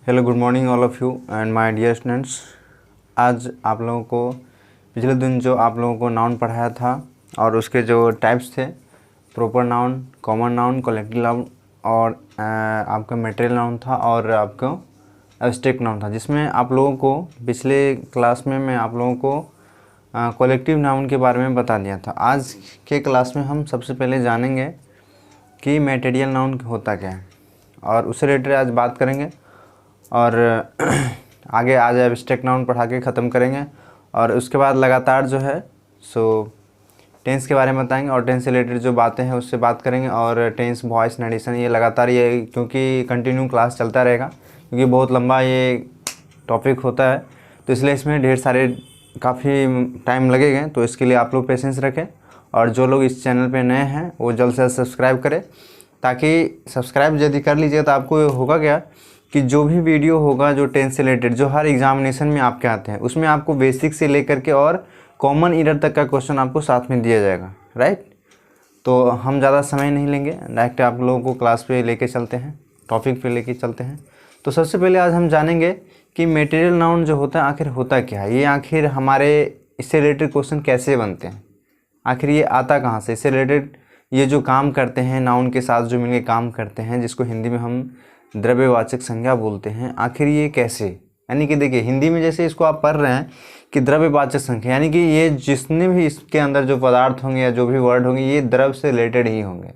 Hello good morning all of you and my dear students. आज आप लोगों को पिछले दिन जो आप लोगों को नाउन पढ़ाया था और उसके जो टाइप्स थे, proper noun, common noun, collective noun और आपका मटेरियल नाउन था और आपका एब्स्ट्रैक्ट नाउन था, जिसमें आप लोगों को पिछले क्लास में मैं आप लोगों को कलेक्टिव नाउन के बारे में बता दिया था। आज के क्लास में हम सबसे पहले जानेंगे कि मटेरियल नाउन होता क्या है और उससे रिलेटेड आज बात करेंगे और आगे आज एब्स्ट्रैक्ट नाउन पढ़ा के ख़त्म करेंगे और उसके बाद लगातार जो है टेंस के बारे में बताएंगे और टेंस से रिलेटेड जो बातें हैं उससे बात करेंगे और टेंस, वॉइस, नरेशन ये लगातार ये क्योंकि कंटिन्यू क्लास चलता रहेगा, क्योंकि बहुत लंबा ये टॉपिक होता है तो इसलिए इसमें ढेर सारे काफ़ी टाइम लगेगा। तो इसके लिए आप लोग पेशेंस रखें और जो लोग इस चैनल पे नए हैं वो जल्द से जल्द सब्सक्राइब करें, ताकि सब्सक्राइब यदि कर लीजिए तो आपको होगा क्या कि जो भी वीडियो होगा जो टेंस से रिलेटेड जो हर एग्जामिनेशन में आपके आते हैं उसमें आपको बेसिक से लेकर के और कॉमन ईयर तक का क्वेश्चन आपको साथ में दिया जाएगा, राइट। तो हम ज़्यादा समय नहीं लेंगे, डायरेक्ट आप लोगों को क्लास पे लेके चलते हैं, टॉपिक पे लेके चलते हैं। तो सबसे पहले आज हम जानेंगे कि मटेरियल नाउन जो होता है आखिर होता क्या है, ये आखिर हमारे इससे रिलेटेड क्वेश्चन कैसे बनते हैं, आखिर ये आता कहाँ से, इससे रिलेटेड ये जो काम करते हैं नाउन के साथ जो मिलकर काम करते हैं जिसको हिंदी में हम द्रव्यवाचक संज्ञा बोलते हैं, आखिर ये कैसे। यानी कि देखिए हिंदी में जैसे इसको आप पढ़ रहे हैं कि द्रव्यवाचक संज्ञा, यानी कि ये जितने भी इसके अंदर जो पदार्थ होंगे या जो भी वर्ड होंगे ये द्रव्य से रिलेटेड ही होंगे,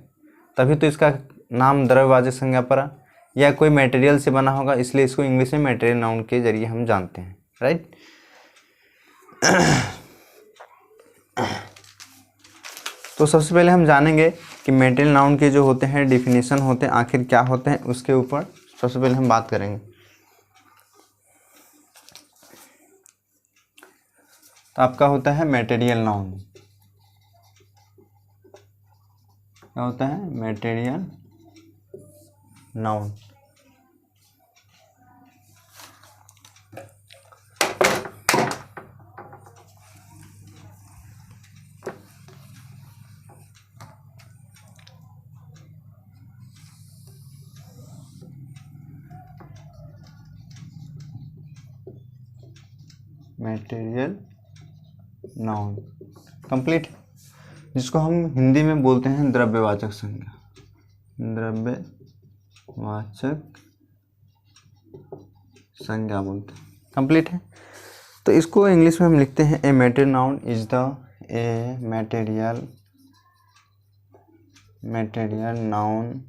तभी तो इसका नाम द्रव्यवाचक संज्ञा पड़ा, या कोई मटेरियल से बना होगा, इसलिए इसको इंग्लिश में मटेरियल नाउन के जरिए हम जानते हैं, राइट। तो सबसे पहले हम जानेंगे कि मटेरियल नाउन के जो होते हैं डिफिनीशन होते हैं आखिर क्या होते हैं, उसके ऊपर सबसे पहले हम बात करेंगे। तो आपका होता है मटेरियल नाउन, क्या होता है material noun. Material noun complete, जिसको हम हिंदी में बोलते हैं द्रव्यवाचक संज्ञा, द्रव्यवाचक संज्ञा बोलते हैं, कंप्लीट है। तो इसको इंग्लिश में हम लिखते हैं ए material noun is the material noun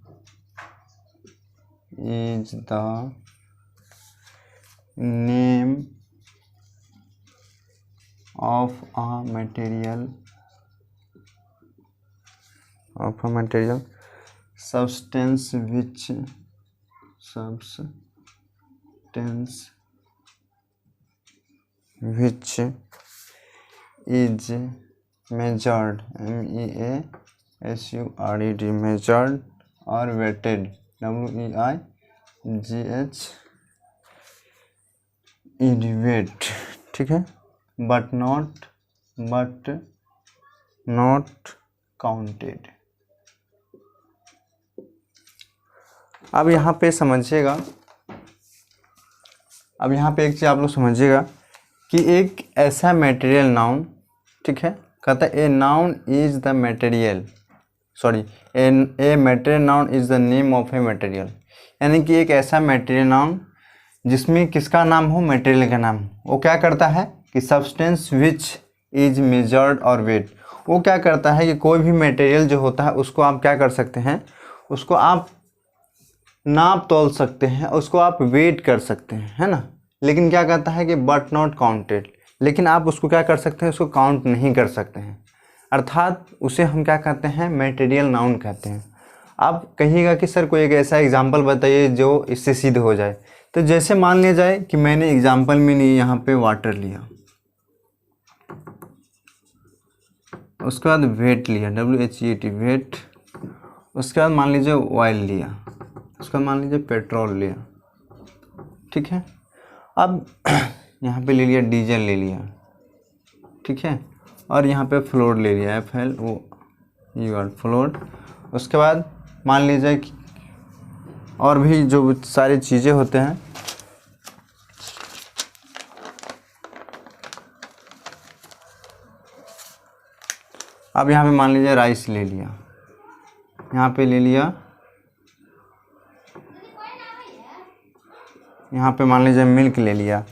is the name of a material substance which is measured, measured, measured or weighted, weight, weight, ठीक है, but not counted। अब यहाँ पे समझिएगा, अब यहाँ पे एक चीज़ आप लोग समझिएगा कि एक ऐसा मटेरियल नाउन, ठीक है, कहता है a noun is the material, sorry A material noun is the name of a material, यानी कि एक ऐसा मटेरियल नाउन जिसमें किसका नाम हो, मटेरियल का नाम। वो क्या करता है कि सब्सटेंस विच इज मेजर्ड और वेट, वो क्या करता है कि कोई भी मटेरियल जो होता है उसको आप क्या कर सकते हैं, उसको आप नाप तोल सकते हैं, उसको आप वेट कर सकते हैं, है ना। लेकिन क्या कहता है कि बट नॉट काउंटेड, लेकिन आप उसको क्या कर सकते हैं, उसको काउंट नहीं कर सकते हैं, अर्थात उसे हम क्या कहते हैं, मटेरियल नाउन कहते हैं। आप कहिएगा कि सर कोई एक ऐसा एग्जाम्पल बताइए जो इससे सिद्ध हो जाए। तो जैसे मान लिया जाए कि मैंने एग्जाम्पल में नहीं यहाँ पे वाटर लिया, उसके बाद वेट लिया, WHEAT वेट, उसके बाद मान लीजिए ऑयल लिया, उसके बाद मान लीजिए पेट्रोल लिया, ठीक है। अब यहाँ पे ले लिया डीजल ले लिया, ठीक है, और यहाँ पे फ्लोर ले लिया, FLOR फ्लोर। उसके बाद मान लीजिए कि और भी जो सारी चीज़ें होते हैं अब यहाँ पे मान लीजिए राइस ले लिया, यहाँ पे ले लिया, यहाँ पे मान लीजिए मिल्क ले लिया,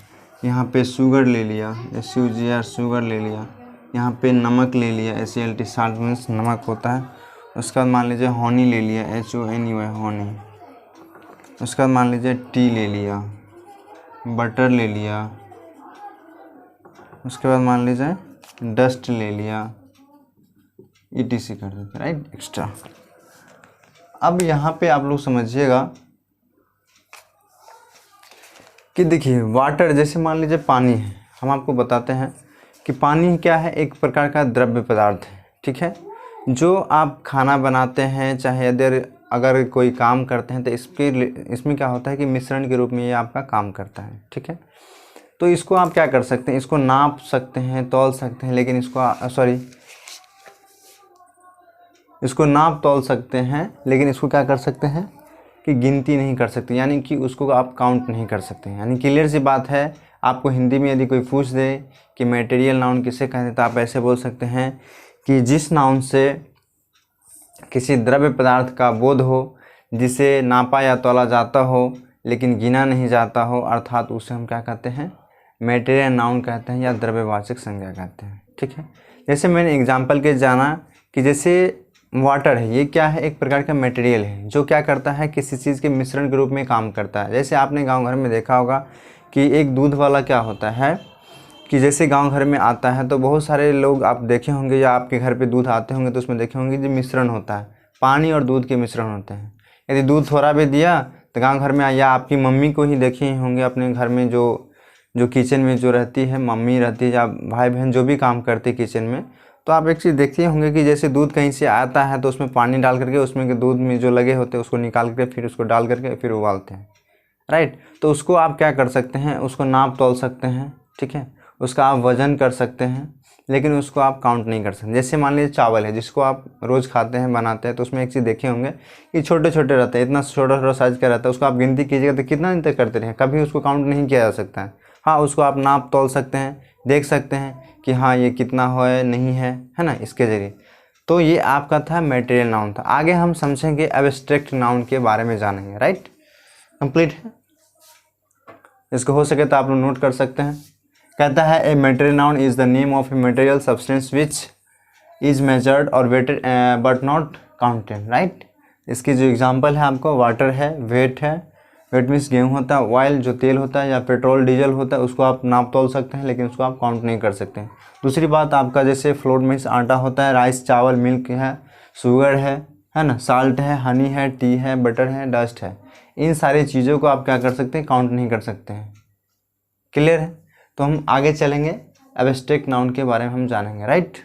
यहाँ पे शुगर ले लिया, SUGR शुगर ले लिया, यहाँ पे नमक ले लिया, SALT साल्ट मीन्स नमक होता है। उसके बाद मान लीजिए हनी ले लिया, HONY हनी। उसके बाद मान लीजिए टी ले लिया, बटर ले लिया। उसके बाद मान लीजिए डस्ट ले लिया, ETC कर देते राइट एक्स्ट्रा। अब यहाँ पे आप लोग समझिएगा कि देखिए वाटर, जैसे मान लीजिए पानी है, हम आपको बताते हैं कि पानी क्या है, एक प्रकार का द्रव्य पदार्थ है, ठीक है, जो आप खाना बनाते हैं चाहे अगर कोई काम करते हैं तो इसमें क्या होता है कि मिश्रण के रूप में ये आपका काम करता है, ठीक है। तो इसको आप क्या कर सकते हैं, इसको नाप सकते हैं, तौल सकते हैं, लेकिन इसको नाप तौल सकते हैं, लेकिन इसको क्या कर सकते हैं कि गिनती नहीं कर सकते, यानी कि उसको आप काउंट नहीं कर सकते हैं। यानी क्लियर सी बात है। आपको हिंदी में यदि कोई पूछ दे कि मटेरियल नाउन किसे कहते हैं, तो आप ऐसे बोल सकते हैं कि जिस नाउन से किसी द्रव्य पदार्थ का बोध हो, जिसे नापा या तौला जाता हो लेकिन गिना नहीं जाता हो, अर्थात उसे हम क्या कहते हैं, मटेरियल नाउन कहते हैं या द्रव्यवाचक संज्ञा कहते हैं, ठीक है। जैसे मैंने एग्जाम्पल के जाना कि जैसे वाटर है, ये क्या है, एक प्रकार का मटेरियल है जो क्या करता है, किसी चीज़ के मिश्रण के रूप में काम करता है। जैसे आपने गांव घर में देखा होगा कि एक दूध वाला क्या होता है कि जैसे गांव घर में आता है तो बहुत सारे लोग आप देखे होंगे या आपके घर पे दूध आते होंगे तो उसमें देखे होंगे जो मिश्रण होता है, पानी और दूध के मिश्रण होते हैं। यदि दूध थोड़ा भी दिया तो गाँव घर में, या आपकी मम्मी को ही देखे ही होंगे अपने घर में, जो किचन में जो रहती है, मम्मी रहती है या भाई बहन जो भी काम करते किचन में, तो आप एक चीज़ देखते होंगे कि जैसे दूध कहीं से आता है तो उसमें पानी डाल करके उसमें के दूध में जो लगे होते हैं उसको निकाल करके फिर उसको डाल करके फिर उबालते हैं, राइट। तो उसको आप क्या कर सकते हैं, उसको नाप तौल सकते हैं, ठीक है, उसका आप वज़न कर सकते हैं, लेकिन उसको आप काउंट नहीं कर सकते। जैसे मान लीजिए चावल है जिसको आप रोज़ खाते हैं, बनाते हैं, तो उसमें एक चीज़ देखे होंगे कि छोटे छोटे रहते हैं, इतना छोटा छोटा साइज़ का रहता है, उसको आप गिनती कीजिएगा तो कितना दिन तक करते रहें, कभी उसको काउंट नहीं किया जा सकता है। हाँ, उसको आप नाप तौल सकते हैं, देख सकते हैं कि हाँ ये कितना है नहीं है ना, इसके ज़रिए। तो ये आपका था मटेरियल नाउन था। आगे हम समझेंगे एब्स्ट्रैक्ट नाउन के बारे में जानेंगे, राइट। कंप्लीट है, इसको हो सके तो आप लोग नोट कर सकते हैं। कहता है a material noun is the name of a material substance which is measured और weighted but not counted, right. इसकी जो एग्जांपल है आपको वाटर है, वेट है, वेट मीन्स गेहूँ होता है, ऑयल जो तेल होता है या पेट्रोल डीजल होता है, उसको आप नाप तोल सकते हैं लेकिन उसको आप काउंट नहीं कर सकते हैं। दूसरी बात आपका जैसे फ्लोर मीन्स आटा होता है, राइस चावल, मिल्क है, शुगर है ना, साल्ट है, हनी है, टी है, बटर है, डस्ट है, इन सारी चीज़ों को आप क्या कर सकते हैं, काउंट नहीं कर सकते हैं। क्लियर है। तो हम आगे चलेंगे, एब्स्ट्रैक्ट नाउन के बारे में हम जानेंगे, राइट।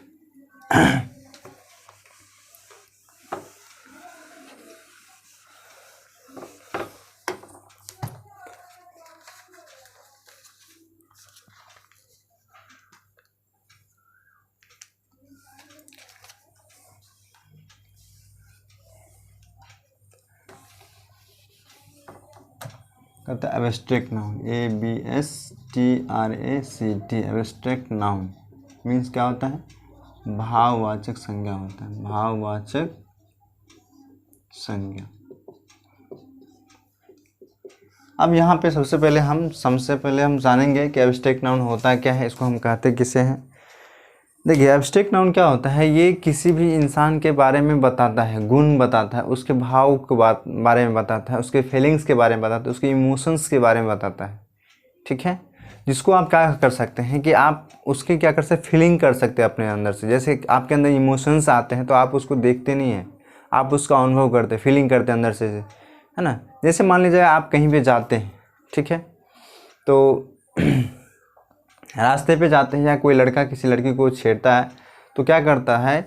कहता है abstract noun, ABSTRACT, abstract noun means क्या होता है, भाववाचक संज्ञा होता है, भाववाचक संज्ञा। अब यहाँ पे सबसे पहले हम जानेंगे कि एब्स्ट्रैक्ट नाउन होता है क्या है, इसको हम कहते किसे हैं। देखिए एब्स्ट्रैक्ट नाउन क्या होता है, ये किसी भी इंसान के बारे में बताता है, गुण बताता है, उसके भाव के बारे में बताता है, उसके फीलिंग्स के बारे में बताता है, उसके इमोशंस के बारे में बताता है, ठीक है। जिसको आप क्या कर सकते हैं कि आप उसकी क्या कर सकते, फीलिंग कर सकते हैं अपने अंदर से। जैसे आपके अंदर इमोशंस आते हैं तो आप उसको देखते नहीं हैं, आप उसका अनुभव करते, फीलिंग करते अंदर से, है ना। जैसे मान लीजिए आप कहीं पे जाते हैं, ठीक है, तो रास्ते पे जाते हैं या कोई लड़का किसी लड़की को छेड़ता है तो क्या करता है,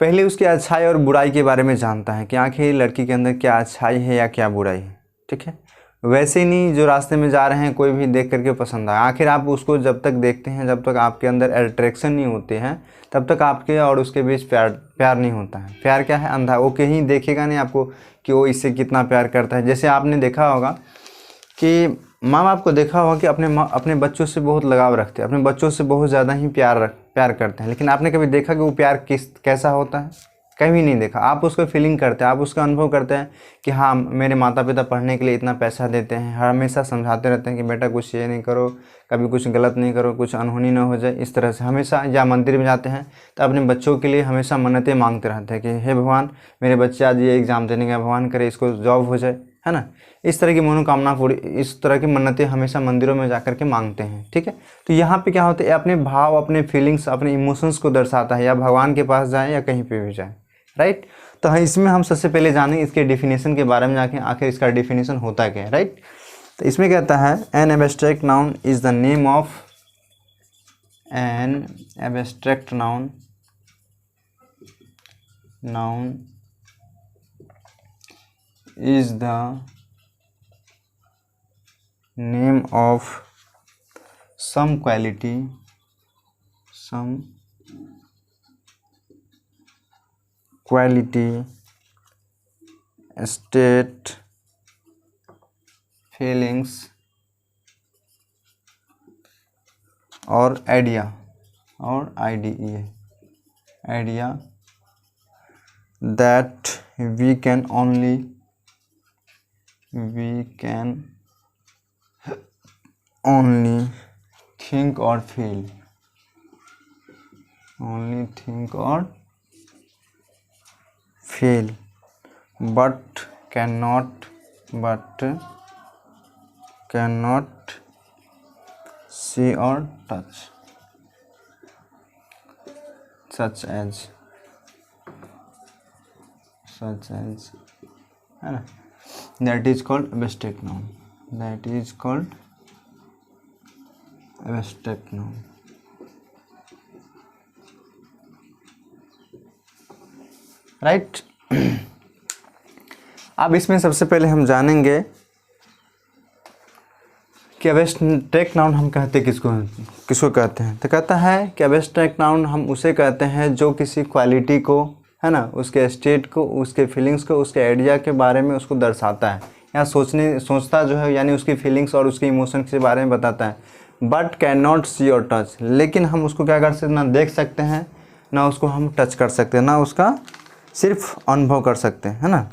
पहले उसकी अच्छाई और बुराई के बारे में जानता है कि आखिर लड़की के अंदर क्या अच्छाई है या क्या बुराई है, ठीक है। वैसे ही नहीं जो रास्ते में जा रहे हैं कोई भी देख करके पसंद आए, आखिर आप उसको जब तक देखते हैं, जब तक आपके अंदर अट्रैक्शन नहीं होते हैं, तब तक आपके और उसके बीच प्यार नहीं होता है। प्यार क्या है, अंधा, वो कहीं देखेगा नहीं आपको कि वो इससे कितना प्यार करता है। जैसे आपने देखा होगा कि माँ बाप को देखा होगा कि अपने बच्चों से बहुत लगाव रखते हैं, अपने बच्चों से बहुत ज़्यादा ही प्यार करते हैं, लेकिन आपने कभी देखा कि वो प्यार कैसा होता है? कभी नहीं देखा। आप उसको फीलिंग करते हैं, आप उसका अनुभव करते हैं कि हाँ मेरे माता पिता पढ़ने के लिए इतना पैसा देते हैं, हमेशा समझाते रहते हैं कि बेटा कुछ ये नहीं करो, कभी कुछ गलत नहीं करो, कुछ अनहोनी ना हो जाए, इस तरह से हमेशा। या मंदिर में जाते हैं तो अपने बच्चों के लिए हमेशा मन्नतें मांगते रहते हैं कि हे भगवान मेरे बच्चे आज ये एग्ज़ाम देने का, भगवान करे इसको जॉब हो जाए, है ना। इस तरह की मनोकामना पूरी, इस तरह की मन्नतें हमेशा मंदिरों में जाकर के मांगते हैं, ठीक है। तो यहाँ पे क्या होता है, अपने भाव, अपने फीलिंग्स, अपने इमोशंस को दर्शाता है, या भगवान के पास जाए या कहीं पे भी जाए, राइट। तो इसमें हम सबसे पहले जानेंगे इसके डेफिनेशन के बारे में, जाके आखिर इसका डेफिनेशन होता क्या है, राइट। तो इसमें कहता है an abstract noun is the name of an abstract noun is the name of some quality, state, feelings और idea that we can only think or feel, but cannot see or touch, such as है ना। That is called abstract noun. Right. अब इसमें सबसे पहले हम जानेंगे कि एब्स्ट्रैक्ट नाउन हम कहते किसको कहते हैं। तो कहता है कि एब्स्ट्रैक्ट नाउन हम उसे कहते हैं जो किसी क्वालिटी को, है ना, उसके स्टेट को, उसके फीलिंग्स को, उसके आइडिया के बारे में उसको दर्शाता है, या सोचता जो है, यानी उसकी फीलिंग्स और उसके इमोशन के बारे में बताता है। बट कैन नॉट सी और टच, लेकिन हम उसको क्या कर सकते, ना देख सकते हैं, ना उसको हम टच कर सकते हैं, ना उसका सिर्फ अनुभव कर सकते हैं, है ना।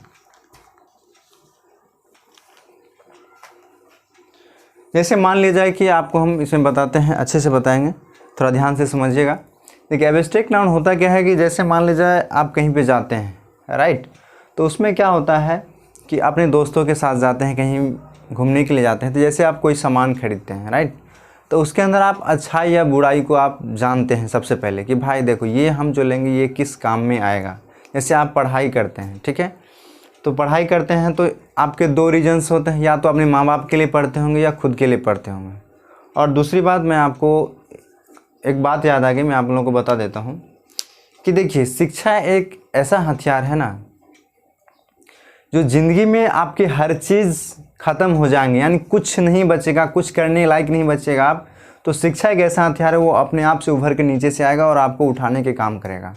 जैसे मान लिया जाए कि आपको हम इसमें बताते हैं, अच्छे से बताएंगे, थोड़ा ध्यान से समझिएगा। देखिए एब्स्ट्रैक्ट नाउन होता क्या है कि जैसे मान लीजिए आप कहीं पे जाते हैं, राइट, तो उसमें क्या होता है कि अपने दोस्तों के साथ जाते हैं, कहीं घूमने के लिए जाते हैं, तो जैसे आप कोई सामान खरीदते हैं, राइट, तो उसके अंदर आप अच्छाई या बुराई को आप जानते हैं सबसे पहले कि भाई देखो ये हम जो लेंगे ये किस काम में आएगा। जैसे आप पढ़ाई करते हैं, ठीक है, तो पढ़ाई करते हैं तो आपके दो रीजन्स होते हैं, या तो अपने माँ बाप के लिए पढ़ते होंगे या खुद के लिए पढ़ते होंगे। और दूसरी बात, मैं आपको एक बात याद आ गई, मैं आप लोगों को बता देता हूँ कि देखिए शिक्षा एक ऐसा हथियार है ना जो ज़िंदगी में आपकी हर चीज़ ख़त्म हो जाएंगे, यानी कुछ नहीं बचेगा, कुछ करने लायक नहीं बचेगा आप। तो शिक्षा एक ऐसा हथियार है, वो अपने आप से उभर के नीचे से आएगा और आपको उठाने के काम करेगा।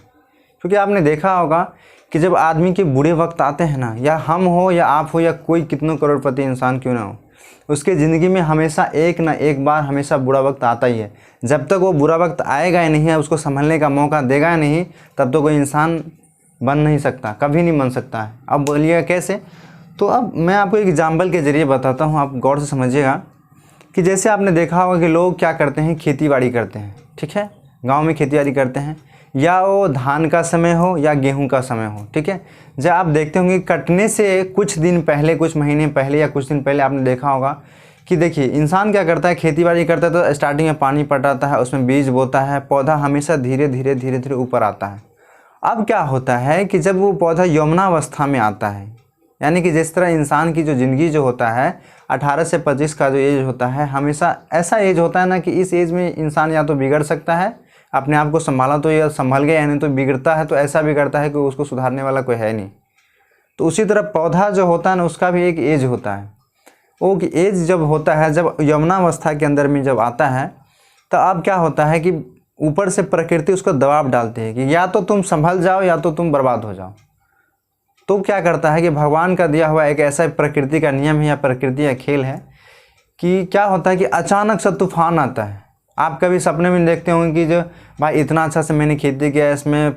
क्योंकि आपने देखा होगा कि जब आदमी के बुरे वक्त आते हैं ना, या हम हो या आप हो या कोई कितनों करोड़पति इंसान क्यों ना हो, उसके ज़िंदगी में हमेशा एक ना एक बार हमेशा बुरा वक्त आता ही है। जब तक वो बुरा वक्त आएगा ही नहीं है, उसको संभलने का मौका देगा ही नहीं, तब तो कोई इंसान बन नहीं सकता, कभी नहीं बन सकता है। अब बोलिएगा कैसे? तो अब मैं आपको एक एग्जाम्पल के ज़रिए बताता हूँ, आप गौर से समझिएगा कि जैसे आपने देखा होगा कि लोग क्या करते हैं, खेती बाड़ी करते हैं, ठीक है, गाँव में खेती बाड़ी करते हैं, या वो धान का समय हो या गेहूं का समय हो, ठीक है। जब आप देखते होंगे कटने से कुछ दिन पहले, कुछ महीने पहले या कुछ दिन पहले आपने देखा होगा कि देखिए इंसान क्या करता है, खेती बाड़ी करता है तो स्टार्टिंग में पानी पटाता है, उसमें बीज बोता है, पौधा हमेशा धीरे धीरे ऊपर आता है। अब क्या होता है कि जब वो पौधा यौवनावस्था में आता है, यानी कि जिस तरह इंसान की जो ज़िंदगी जो होता है 18 से 25 का जो एज होता है, हमेशा ऐसा एज होता है ना कि इस एज में इंसान या तो बिगड़ सकता है, अपने आप को संभाला तो या संभल गया, यानी तो बिगड़ता है तो ऐसा बिगड़ता है कि उसको सुधारने वाला कोई है नहीं। तो उसी तरह पौधा जो होता है ना, उसका भी एक एज होता है। वो कि एज जब होता है, जब यौवनावस्था के अंदर में जब आता है, तो अब क्या होता है कि ऊपर से प्रकृति उसको दबाव डालती है कि या तो तुम संभल जाओ या तो तुम बर्बाद हो जाओ। तो क्या करता है कि भगवान का दिया हुआ एक ऐसा प्रकृति का नियम है या प्रकृति का खेल है कि क्या होता है कि अचानक सा तूफान आता है। आप कभी सपने में देखते होंगे कि जो भाई इतना अच्छा से मैंने खेती किया, इसमें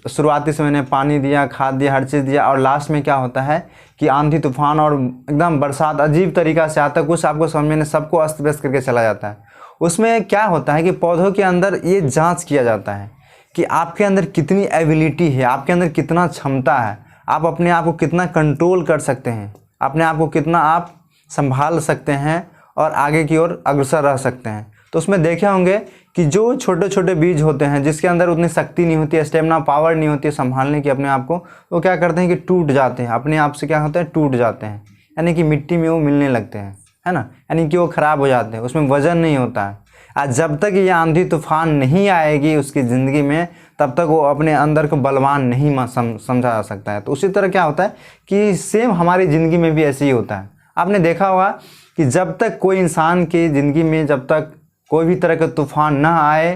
शुरुआती से मैंने पानी दिया, खाद दिया, हर चीज़ दिया, और लास्ट में क्या होता है कि आंधी तूफान और एकदम बरसात अजीब तरीक़ा से आता है, कुछ आपको समझ में नहीं, सबको अस्त व्यस्त करके चला जाता है। उसमें क्या होता है कि पौधों के अंदर ये जांच किया जाता है कि आपके अंदर कितनी एबिलिटी है, आपके अंदर कितना क्षमता है, आप अपने आप को कितना कंट्रोल कर सकते हैं, अपने आप को कितना आप संभाल सकते हैं और आगे की ओर अग्रसर रह सकते हैं। तो उसमें देखे होंगे कि जो छोटे छोटे बीज होते हैं जिसके अंदर उतनी शक्ति नहीं होती है, स्टेमिना पावर नहीं होती है संभालने की अपने आप को, वो क्या करते हैं कि टूट जाते हैं, अपने आप से क्या होता है, टूट जाते हैं, यानी कि मिट्टी में वो मिलने लगते हैं, है ना, यानी कि वो ख़राब हो जाते हैं, उसमें वजन नहीं होता है। आज जब तक ये आंधी तूफान नहीं आएगी उसकी ज़िंदगी में, तब तक वो अपने अंदर को बलवान नहीं समझा जा सकता है। तो उसी तरह क्या होता है कि सेम हमारी ज़िंदगी में भी ऐसे ही होता है। आपने देखा होगा कि जब तक कोई इंसान की ज़िंदगी में जब तक कोई भी तरह का तूफान ना आए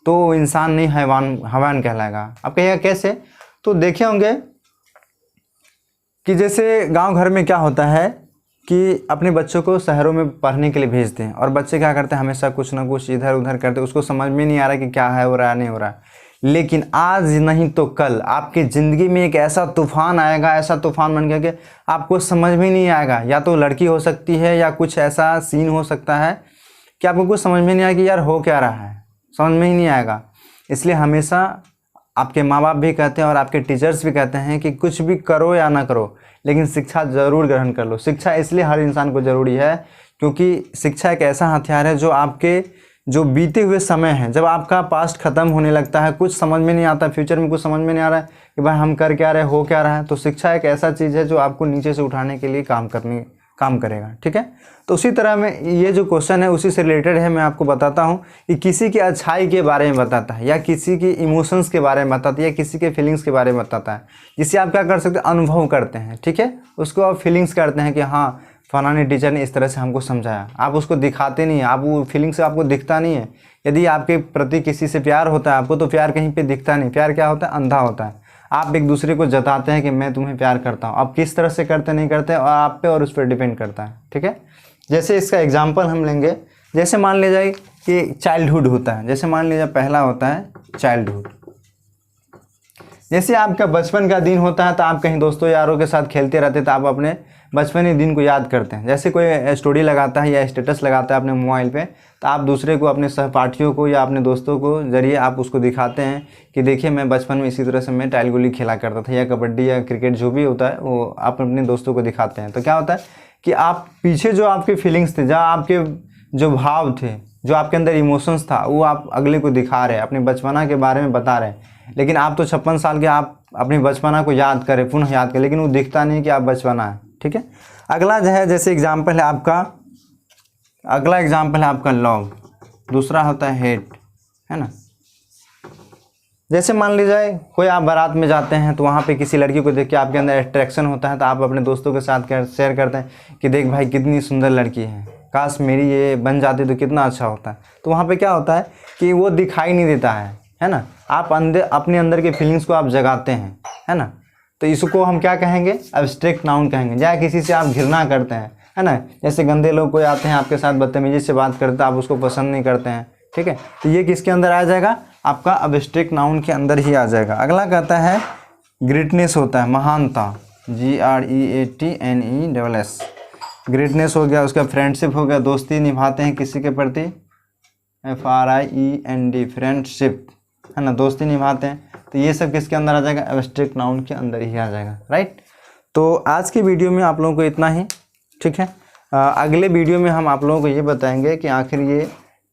तो इंसान नहीं हैवान कहलाएगा। आप कहिएगा कैसे? तो देखे होंगे कि जैसे गांव घर में क्या होता है कि अपने बच्चों को शहरों में पढ़ने के लिए भेजते हैं और बच्चे क्या करते हैं, हमेशा कुछ ना कुछ इधर उधर करते हैं, उसको समझ में नहीं आ रहा कि क्या है हो रहा है नहीं हो रहा है। लेकिन आज नहीं तो कल आपकी ज़िंदगी में एक ऐसा तूफान आएगा, ऐसा तूफान बन गया कि आपको समझ में नहीं आएगा, या तो लड़की हो सकती है या कुछ ऐसा सीन हो सकता है कि आपको कुछ समझ में नहीं आएगा कि यार हो क्या रहा है, समझ में ही नहीं आएगा। इसलिए हमेशा आपके माँ बाप भी कहते हैं और आपके टीचर्स भी कहते हैं कि कुछ भी करो या ना करो, लेकिन शिक्षा ज़रूर ग्रहण कर लो। शिक्षा इसलिए हर इंसान को ज़रूरी है क्योंकि शिक्षा एक ऐसा हथियार है जो आपके जो बीते हुए समय है, जब आपका पास्ट ख़त्म होने लगता है, कुछ समझ में नहीं आता, फ्यूचर में कुछ समझ में नहीं आ रहा है कि भाई हम कर क्या रहे, हो क्या रहा है, तो शिक्षा एक ऐसा चीज़ है जो आपको नीचे से उठाने के लिए काम करेगा। ठीक है, तो उसी तरह में ये जो क्वेश्चन है उसी से रिलेटेड है। मैं आपको बताता हूँ कि किसी की अच्छाई के बारे में बताता है, या किसी की इमोशंस के बारे में बताता है, या किसी के फीलिंग्स के बारे में बताता है, जिससे आप क्या कर सकते हैं, अनुभव करते हैं। ठीक है, उसको आप फीलिंग्स करते हैं कि हाँ फलाने टीचर ने इस तरह से हमको समझाया। आप उसको दिखाते नहीं हैं, आप वो फीलिंग्स आपको दिखता नहीं है। यदि आपके प्रति किसी से प्यार होता है आपको, तो प्यार कहीं पे दिखता नहीं। प्यार क्या होता है, अंधा होता है। आप एक दूसरे को जताते हैं कि मैं तुम्हें प्यार करता हूँ, अब किस तरह से करते नहीं करते और आप पे और उस पर डिपेंड करता है। ठीक है, जैसे इसका एग्जाम्पल हम लेंगे, जैसे मान लिया जाए कि चाइल्डहुड होता है, जैसे मान लीजिए पहला होता है चाइल्डहुड। जैसे आपका बचपन का दिन होता है तो आप कहीं दोस्तों यारों के साथ खेलते रहते, तो आप अपने बचपन दिन को याद करते हैं। जैसे कोई स्टोरी लगाता है या स्टेटस लगाता है अपने मोबाइल पे, तो आप दूसरे को, अपने सहपाठियों को या अपने दोस्तों को जरिए आप उसको दिखाते हैं कि देखिए मैं बचपन में इसी तरह से मैं टाइल गुल्ली खेला करता था, या कबड्डी या क्रिकेट जो भी होता है वो आप अपने दोस्तों को दिखाते हैं। तो क्या होता है कि आप पीछे जो आपके फीलिंग्स थे, जहाँ आपके जो भाव थे, जो आपके अंदर इमोशंस था, वो आप अगले को दिखा रहे हैं, अपने बचपना के बारे में बता रहे हैं। लेकिन आप तो 56 साल के, आप अपनी बचपना को याद करें, पुनः याद करें, लेकिन वो दिखता नहीं कि आप बचपना है। ठीक है, अगला जो है जैसे एग्जाम्पल है आपका, अगला एग्जाम्पल है आपका लव, दूसरा होता है हेट, है ना। जैसे मान लीजिए कोई आप बारात में जाते हैं तो वहाँ पे किसी लड़की को देख के आपके अंदर अट्रैक्शन होता है, तो आप अपने दोस्तों के साथ शेयर करते हैं कि देख भाई कितनी सुंदर लड़की है, काश मेरी ये बन जाती तो कितना अच्छा होता। तो वहाँ पे क्या होता है कि वो दिखाई नहीं देता है ना। आप अपने अंदर के फीलिंग्स को आप जगाते हैं, है ना। तो इसको हम क्या कहेंगे, एब्स्ट्रैक्ट नाउन कहेंगे। या किसी से आप घृणा करते हैं, है ना, जैसे गंदे लोग कोई आते हैं आपके साथ बदतमीजी से बात करते हैं, आप उसको पसंद नहीं करते हैं। ठीक है, तो ये किसके अंदर आ जाएगा, आपका एब्स्ट्रैक्ट नाउन के अंदर ही आ जाएगा। अगला कहता है ग्रेटनेस होता है, महानता, GREATNESS, ग्रेटनेस हो गया। उसका फ्रेंडशिप हो गया, दोस्ती निभाते हैं किसी के प्रति, FRIEND, फ्रेंडशिप, है ना, दोस्ती निभाते हैं। तो ये सब किसके अंदर आ जाएगा, एब्स्ट्रैक्ट नाउन के अंदर ही आ जाएगा। राइट, तो आज की वीडियो में आप लोगों को इतना ही। ठीक है, अगले वीडियो में हम आप लोगों को ये बताएंगे कि आखिर ये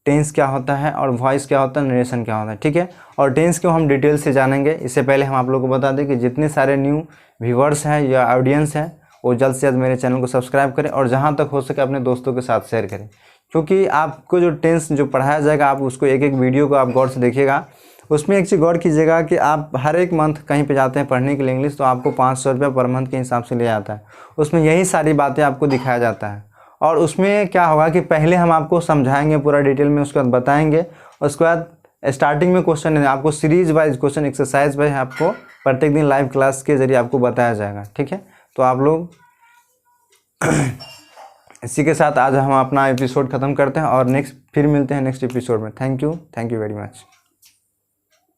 टेंस क्या होता है और वॉइस क्या होता है, नरेशन क्या होता है। ठीक है, और टेंस को हम डिटेल से जानेंगे। इससे पहले हम आप लोगों को बता दें कि जितने सारे न्यू व्यूवर्स हैं या ऑडियंस हैं वो जल्द से जल्द मेरे चैनल को सब्सक्राइब करें और जहाँ तक हो सके अपने दोस्तों के साथ शेयर करें, क्योंकि आपको जो टेंस जो पढ़ाया जाएगा आप उसको एक एक वीडियो को आप गौर से देखिएगा। उसमें एक चीज़ गौर कीजिएगा कि आप हर एक मंथ कहीं पे जाते हैं पढ़ने के लिए इंग्लिश, तो आपको 500 रुपये पर मंथ के हिसाब से लिया जाता है। उसमें यही सारी बातें आपको दिखाया जाता है। और उसमें क्या होगा कि पहले हम आपको समझाएंगे पूरा डिटेल में, उसके बाद बताएंगे, उसके बाद स्टार्टिंग में क्वेश्चन है, आपको series wise question exercise wise आपको प्रत्येक दिन लाइव क्लास के जरिए आपको बताया जाएगा। ठीक है, तो आप लोग इसी के साथ आज हम अपना एपिसोड ख़त्म करते हैं और नेक्स्ट फिर मिलते हैं नेक्स्ट एपिसोड में। Thank you very much.